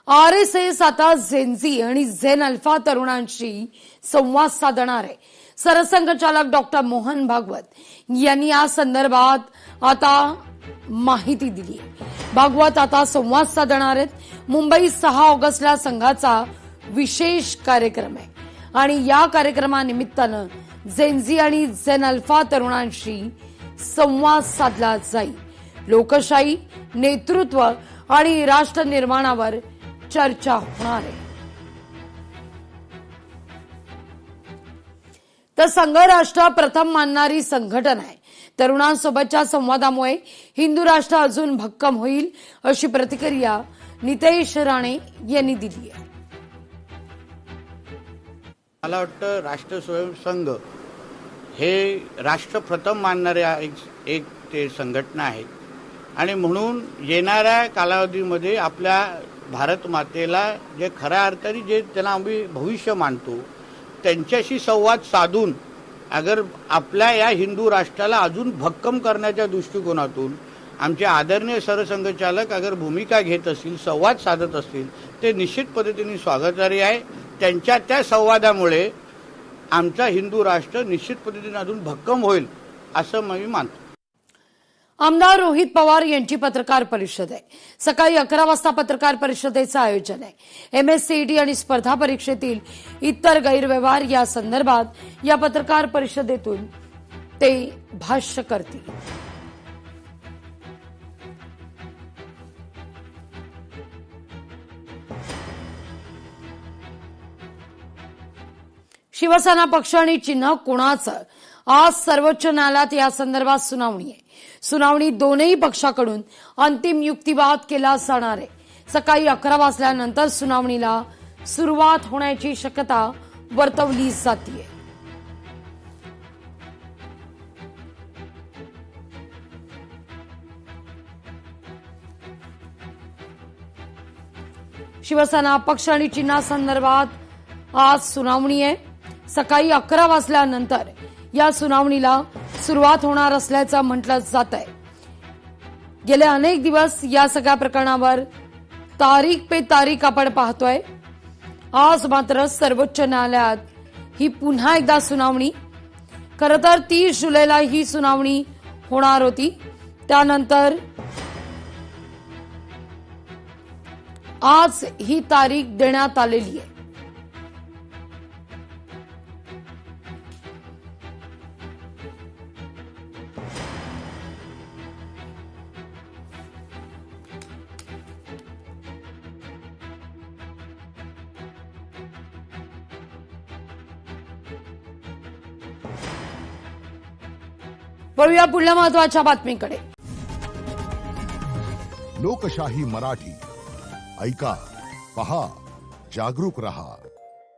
RSS आता झेनझी आणि Zen alpha तरुणांशी संवाद साधणार आहे। सरसंघचालक डॉक्टर मोहन भागवत यांनी या संदर्भात आता माहिती दिली आहे। भागवत आता संवाद साधणार आहेत। मुंबई 6 ऑगस्टला संघाचा विशेष कार्यक्रम आहे आणि या कार्यक्रमानिमित्तानं झेनझी आणि झेन अल्फा तरुणांशी संवाद साधला जाईल। लोकशाही, नेतृत्व आणि राष्ट्र निर्माणावर चर्चा होणार आहे। तर संघ राष्ट्र प्रथम मानणारी संघटना आहे। तरुणांसोबतच्या संवादामुळे हिंदू राष्ट्र अजून भक्कम होईल, अशी प्रतिक्रिया नितेश राणे यांनी दिली आहे। मला वाटतं राष्ट्र स्वयंसंघ हे राष्ट्र प्रथम मानणारे एक ते संघटना आहे आणि म्हणून येणाऱ्या कालावधीमध्ये आपल्या भारत मातेला जे खऱ्या अर्थाने जे त्यांना आम्ही भविष्य मानतो त्यांच्याशी संवाद साधून अगर आपल्या या हिंदू राष्ट्राला अजून भक्कम करण्याच्या दृष्टिकोनातून आमचे आदरणीय सरसंघचालक अगर भूमिका घेत असतील, संवाद साधत असतील, ते निश्चित पद्धतीने स्वागतार्ह आहे। त्यांच्या त्या संवादामुळे आमचा हिंदू राष्ट्र निश्चित पद्धतीने अजून भक्कम होईल असं मी मानतो। आमदार रोहित पवार यांची पत्रकार परिषद आहे। सकाळी 11 वाजता पत्रकार परिषदेचं आयोजन आहे। MSCET आणि स्पर्धा परीक्षेतील इतर गैरव्यवहार या संदर्भात या पत्रकार परिषदेतून ते भाष्य करतील। शिवसेना पक्ष आणि चिन्ह कोणाचं, आज सर्वोच्च न्यायालयात या संदर्भात सुनावणी आहे। सुनावणी दोनही पक्षाकडून अंतिम युक्तिवाद केला जाणार आहे। सकाळी 11 वाजल्यानंतर सुनावणीला सुरुवात होण्याची शक्यता वर्तवली जाते। शिवसेना पक्ष आणि चिन्हासंदर्भात आज सुनावणी आहे। सकाळी 11 वाजल्यानंतर या सुनावणीला सुरुवात होणार असल्याचं म्हटलं जात आहे। गेले अनेक दिवस या सगळ्या प्रकरणावर तारीख पे तारीख आपण पाहतोय। आज मात्र सर्वोच्च न्यायालयात ही पुन्हा एकदा सुनावणी। खरं तर 30 जुलैला ही सुनावणी होणार होती, त्यानंतर आज ही तारीख देण्यात आलेली आहे। वळूया पुढल्या महत्त्वाच्या बातमीकडे। लोकशाही मराठी ऐका, पहा, जागरूक रहा।